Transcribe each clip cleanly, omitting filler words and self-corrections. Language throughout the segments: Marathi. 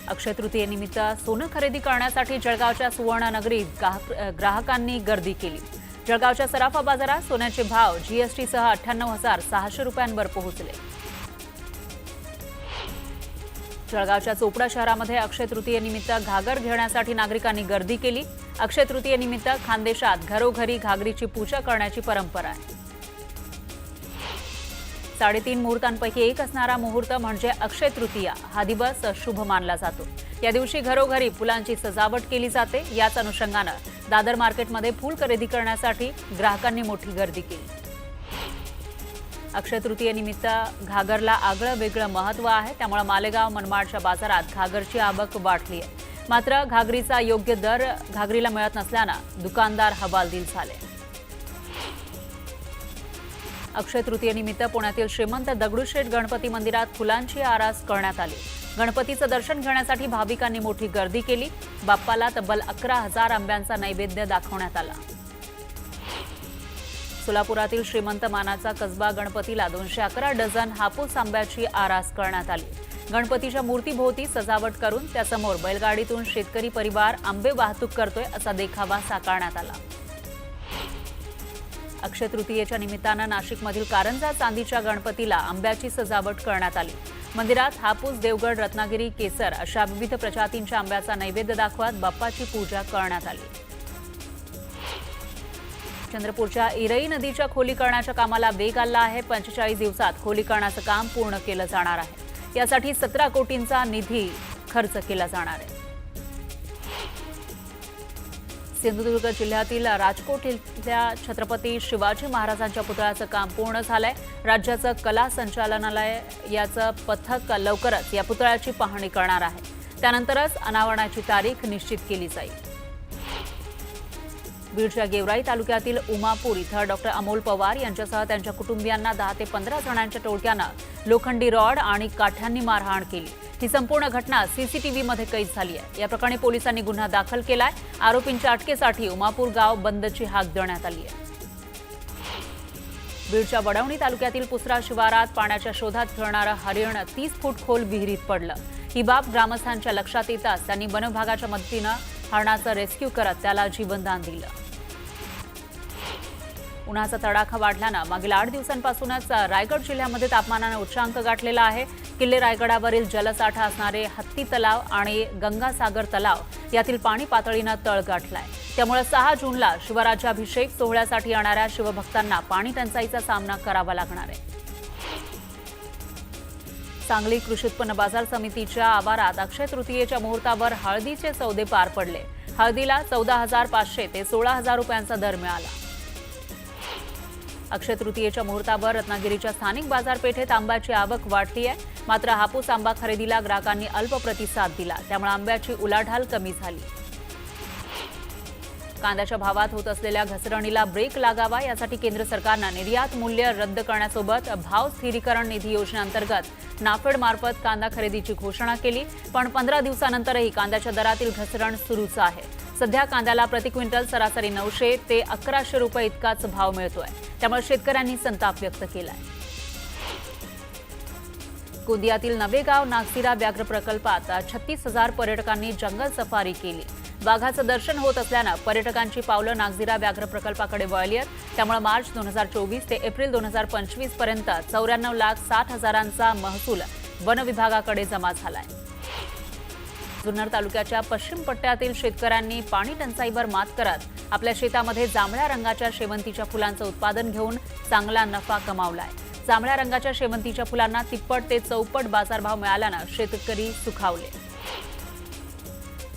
अक्षय तृतीयेनिमित्त सोनं खरेदी करण्यासाठी जळगावच्या सुवर्णनगरीत ग्राहकांनी गर्दी केली। जळगावच्या सराफा बाजारात सोन्याचे भाव जीएसटीसह 98,600 रुपयांवर पोहोचले। जळगावच्या चोपडा शहरामध्ये अक्षय तृतीयेनिमित्त घागर घेण्यासाठी नागरिकांनी गर्दी केली। अक्षय तृतीयेनिमित्त खानदेशात घरोघरी घागरीची पूजा करण्याची परंपरा आहे। 3.5 मुहूर्तांपैकी एक असणारा मुहूर्त म्हणजे अक्षय तृतीया हा दिवस शुभ मानला जातो। या दिवशी घरोघरी फुलांची सजावट केली जाते। याच अनुषंगाने दादर मार्केटमध्ये फूल खरेदी करण्यासाठी ग्राहकांनी मोठी गर्दी केली। अक्षय तृतीयेनिमित्त घागरला आगळं वेगळं महत्त्व आहे, त्यामुळे मालेगाव मनमाडच्या बाजारात घागरची आवक वाढली आहे। मात्र घागरीचा योग्य दर घागरीला मिळत नसल्याने दुकानदार हवालदिल झाले। अक्षय तृतीयेनिमित्त पुण्यातील श्रीमंत दगडूशेठ गणपती मंदिरात फुलांची आरास करण्यात आली। गणपतीचं दर्शन घेण्यासाठी भाविकांनी मोठी गर्दी केली। बाप्पाला तब्बल 11,000 आंब्यांचा नैवेद्य दाखवण्यात आला। सोलापुरातील श्रीमंत मानाचा कसबा गणपतीला 211 डझन हापूस आंब्याची आरास करण्यात आली। गणपतीच्या मूर्तीभोवती सजावट करून त्यासमोर बैलगाडीतून शेतकरी परिवार आंबे वाहतूक करतोय असा देखावा साकारण्यात आला। अक्षय तृतीयेच्या निमित्तानं नाशिकमधील कारंजा चांदीच्या गणपतीला आंब्याची सजावट करण्यात आली। मंदिरात हापूस, देवगड, रत्नागिरी, केसर अशा विविध प्रजातींच्या आंब्याचा नैवेद्य दाखवत बाप्पाची पूजा करण्यात आली। चंद्रपूरच्या इरई नदीच्या खोलीकरणाच्या कामाला वेग आला आहे। 45 दिवसात खोलीकरणाचं काम पूर्ण केलं जाणार आहे। यासाठी 17 कोटींचा निधी खर्च केला जाणार आहे। सिंधुदुर्ग जिल्ह्यातील राजकोट इथल्या छत्रपती शिवाजी महाराजांच्या पुतळ्याचं काम पूर्ण झालंय। राज्याचं कला संचालनालय याचं पथक लवकरच या पुतळ्याची पाहणी करणार आहे। त्यानंतरच अनावरणाची तारीख निश्चित केली जाईल। बीडच्या गेवराई तालुक्यातील उमापूर इथं डॉक्टर अमोल पवार यांच्यासह त्यांच्या कुटुंबियांना 10 ते 15 जणांच्या टोळक्यानं लोखंडी रॉड आणि काठ्यांनी मारहाण केली। ही संपूर्ण घटना सीसीटीव्हीमध्ये कैद झाली आहे। या प्रकरणी पोलिसांनी गुन्हा दाखल केलाय। आरोपींच्या अटकेसाठी उमापूर गाव बंदची हाक देण्यात आली आहे। बीडच्या वडवणी तालुक्यातील पुसरा शिवारात पाण्याच्या शोधात फिरणारं हरिण 30 फूट खोल विहिरीत पडलं। ही बाब ग्रामस्थांच्या लक्षात येताच त्यांनी वनविभागाच्या मदतीनं हरणाचं रेस्क्यू करत त्याला जीवनदान दिलं। उन्हाचा तडाखा वाढल्यानं मागील 8 दिवसांपासूनच रायगड जिल्ह्यामध्ये तापमानाने उच्चांक गाठलेला आहे। किल्ले रायगडावरील जलसाठा असणारे हत्ती तलाव आणि गंगासागर तलाव यातील पाणी पातळीनं तळ गाठलाय। त्यामुळे 6 जूनला शिवराज्याभिषेक सोहळ्यासाठी येणाऱ्या शिवभक्तांना पाणी टंचाईचा सामना करावा लागणार आहे। सांगली कृषी उत्पन्न बाजार समितीच्या आवारात अक्षय तृतीयेच्या मुहूर्तावर हळदीचे सौदे पार पडले। हळदीला 14,500 ते 16,000 रुपयांचा दर मिळाला। अक्षय तृतीयेच्या मुहूर्तावर रत्नागिरीच्या स्थानिक बाजारपेठेत आंब्याची आवक वाढली आहे। मात्र हापूस आंबा खरेदीला ग्राहकांनी अल्प प्रतिसाद दिला, त्यामुळे आंब्याची उलाढाल कमी झाली। कांद्याच्या भावात होत असलेल्या घसरणीला ब्रेक लागावा यासाठी केंद्र सरकारने निर्यात मूल्य रद्द करण्यासोबत भाव स्थिरीकरण निधी योजनेअंतर्गत नाफेड मार्फत कांदा खरेदीची घोषणा केली। पण 15 दिवसानंतरही कांद्याच्या दरातील घसरण सुरूच आहे। सध्या कांद्याला प्रति क्विंटल सरासरी 900 ते 1100 रुपये इतकाच भाव मिळतोय, त्यामुळे शेतकऱ्यांनी संताप व्यक्त केलाय। गोंदियातील नवेगाव नागझिरा व्याघ्र प्रकल्पात 36,000 पर्यटकांनी जंगल सफारी केली। वाघाचं दर्शन होत असल्यानं पर्यटकांची पावलं नागझिरा व्याघ्र प्रकल्पाकडे वळली आहेत। त्यामुळे मार्च 2024 ते एप्रिल 2025 पर्यंत 94,60,000चा महसूल वन विभागाकडे जमा झालाय। जुन्नर तालुक्याच्या पश्चिम पट्ट्यातील शेतकऱ्यांनी पाणी टंचाईवर मात करत आपल्या शेतामध्ये जांभळ्या रंगाच्या शेवंतीच्या फुलांचं उत्पादन घेऊन चांगला नफा कमावलाय। जांभळ्या रंगाच्या शेवंतीच्या फुलांना तिप्पट ते चौपट बाजारभाव मिळाल्यानं शेतकरी सुखावले।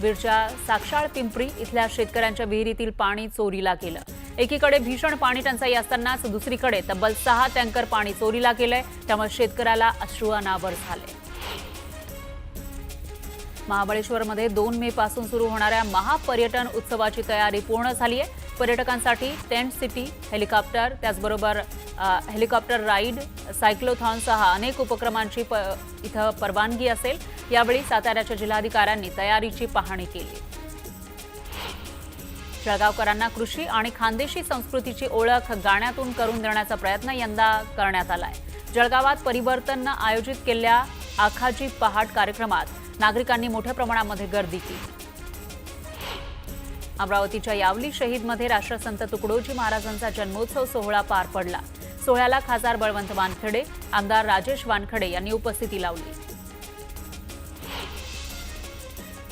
बीडच्या साक्षाळ पिंपरी इथल्या शेतकऱ्यांच्या विहिरीतील पाणी चोरीला गेलं। एकीकडे भीषण पाणी टंचाई असतानाच दुसरीकडे तब्बल 6 टँकर पाणी चोरीला गेलंय, त्यामुळे शेतकऱ्याला अश्रू अनावर झाले। महाबळेश्वरमध्ये 2 मे पासून सुरू होणाऱ्या महापर्यटन उत्सवाची तयारी पूर्ण झाली आहे। पर्यटकांसाठी टेंट सिटी, हेलिकॉप्टर, त्याचबरोबर हेलिकॉप्टर राईड, सायक्लोथॉनसह अनेक उपक्रमांची इथं परवानगी असेल। यावेळी साताऱ्याच्या जिल्हाधिकाऱ्यांनी तयारीची पाहणी केली। जळगावकरांना कृषी आणि खानदेशी संस्कृतीची ओळख गाण्यातून करून देण्याचा प्रयत्न यंदा करण्यात आलाय। जळगावात परिवर्तन आयोजित केलेल्या आखाजी पहाट कार्यक्रमात नागरिकांनी मोठ्या प्रमाणामध्ये गर्दी केली। अमरावतीच्या यावली शहीदमध्ये राष्ट्रसंत तुकडोजी महाराजांचा जन्मोत्सव सोहळा पार पडला। सोहळ्याला खासदार बळवंत वानखेडे, आमदार राजेश वानखेडे यांनी उपस्थिती लावली।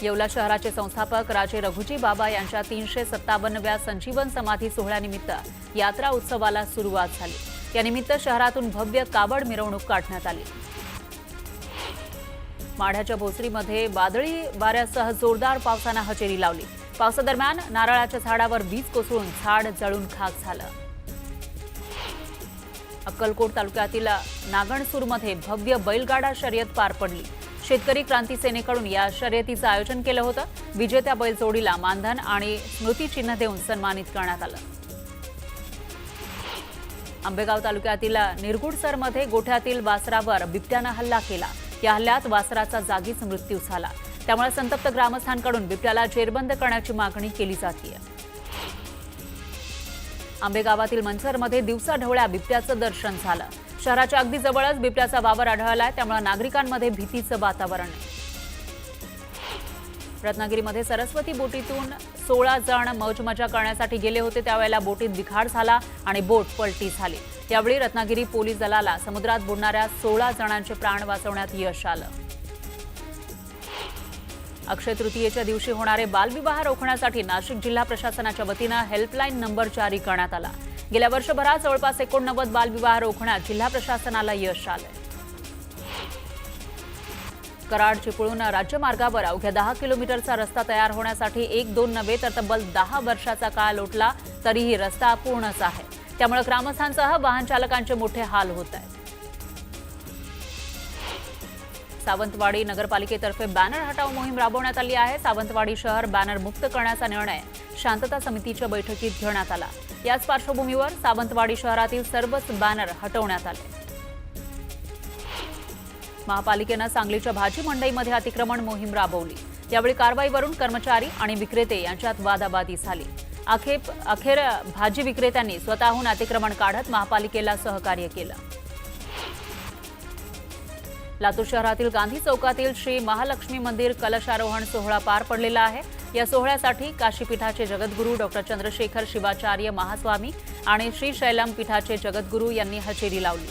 येवला शहराचे संस्थापक राजे रघुजी बाबा यांच्या 357व्या संजीवन समाधी सोहळ्यानिमित्त यात्रा उत्सवाला सुरुवात झाली। यानिमित्त शहरातून भव्य कावड मिरवणूक काढण्यात आली। माढ्याच्या भोसरीमध्ये वादळी वाऱ्यासह जोरदार पावसाने हजेरी लावली। पावसादरम्यान नारळाच्या झाडावर वीज कोसळून झाड जळून खाक झालं। अक्कलकोट तालुक्यातील नागणसूरमध्ये भव्य बैलगाडा शर्यत पार पडली। शेतकरी क्रांती सेनेकडून या शर्यतीचं आयोजन केलं होतं। विजेत्या बैलजोडीला मानधन आणि स्मृतिचिन्ह देऊन सन्मानित करण्यात आलं। आंबेगाव तालुक्यातील निरगुडसरमध्ये गोठ्यातील वासरावर बिबट्यानं हल्ला केला। या हल्ल्यात वासराचा जागीच मृत्यू झाला। त्यामुळे संतप्त ग्रामस्थांकडून बिबट्याला जेरबंद करण्याची मागणी केली जाते। आंबेगावातील मंचरमध्ये दिवसाढवळ्या बिबट्याचं दर्शन झालं। शहराच्या अगदी जवळच बिबट्याचा वावर आढळलाय, त्यामुळे नागरिकांमध्ये भीतीचं वातावरण आहे। रत्नागिरीमध्ये सरस्वती बोटीतून 16 जण मौजमजा करण्यासाठी गेले होते। त्यावेळेला बोटीत बिघाड झाला आणि बोट पलटी झाली। यावेळी रत्नागिरी पोलीस दलाला समुद्रात बुडणाऱ्या 16 जणांचे प्राण वाचवण्यात यश आलं। अक्षय तृतीयेच्या दिवशी होणारे बालविवाह रोखण्यासाठी नाशिक जिल्हा प्रशासनाच्या वतीनं हेल्पलाईन नंबर जारी करण्यात आला। गेल्या वर्षभरात जवळपास 89 बालविवाह रोखण्यात जिल्हा प्रशासनाला यश आलंय। कराड चिपळूण राज्यमार्गावर अवघ्या 10 किलोमीटरचा रस्ता तयार होण्यासाठी 1-2 नव्हे तर तब्बल 10 वर्षाचा काळ लोटला, तरीही रस्ता अपूर्णच आहे। त्यामुळे ग्रामस्थांसह वाहन चालकांचे मोठे हाल होत आहेत। सावंतवाडी नगरपालिकेतर्फे बॅनर हटाव मोहीम राबवण्यात आली आहे। सावंतवाडी शहर बॅनर मुक्त करण्याचा निर्णय शांतता समितीच्या बैठकीत घेण्यात आला। याच पार्श्वभूमीवर सावंतवाडी शहरातील सर्वच बॅनर हटवण्यात आले। महापालिकेनं सांगलीच्या भाजी मंडईमध्ये अतिक्रमण मोहीम राबवली। यावेळी कारवाईवरून कर्मचारी आणि विक्रेते यांच्यात वादावादी झाली। अखेर भाजी विक्रेत्यांनी स्वतःहून अतिक्रमण काढत महापालिकेला सहकार्य केलं। लातूर शहरातील गांधी चौकातील श्री महालक्ष्मी मंदिर कलशारोहण सोहळा पार पडलेला आहे। या सोहळ्यासाठी काशीपीठाचे जगद्गुरू डॉक्टर चंद्रशेखर शिवाचार्य महास्वामी आणि श्री शैलम पीठाचे जगद्गुरू यांनी हजेरी लावली।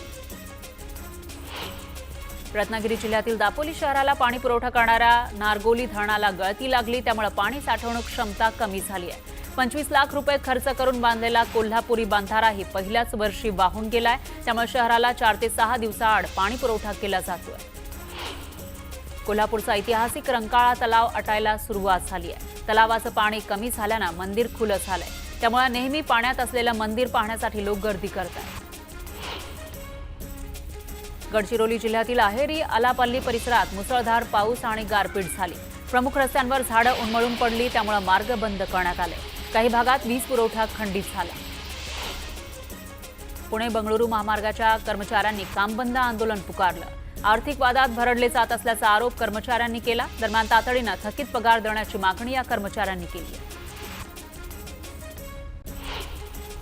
रत्नागिरी जिल्ह्यातील दापोली शहराला पाणी पुरवठा करणाऱ्या नारगोली धरणाला गळती लागली, त्यामुळे पाणी साठवणूक क्षमता कमी झाली आहे। 25 लाख रुपये खर्च करून बांधलेला कोल्हापुरी बांधाराही पहिल्याच वर्षी वाहून गेलाय। त्यामुळे शहराला 4 ते 6 दिवसाआड पाणी पुरवठा केला जातोय। कोल्हापूरचा ऐतिहासिक रंकाळा तलाव आटायला सुरुवात झाली आहे। तलावाचं पाणी कमी झाल्यानं मंदिर खुलं झालंय। त्यामुळे नेहमी पाण्यात असलेलं मंदिर पाहण्यासाठी लोक गर्दी करतात। गडचिरोली जिल्ह्यातील अहेरी आलापल्ली परिसरात मुसळधार पाऊस आणि गारपीट झाली। प्रमुख रस्त्यांवर झाडं उन्मळून पडली, त्यामुळे मार्ग बंद करण्यात आले। काही भागात वीज पुरवठा खंडित झाला। पुणे बंगळुरू महामार्गाच्या कर्मचाऱ्यांनी काम बंद आंदोलन पुकारलं। आर्थिक वादात भरडले जात असल्याचा आरोप कर्मचाऱ्यांनी केला। दरम्यान तातडीनं थकीत पगार देण्याची मागणी या कर्मचाऱ्यांनी केली आहे।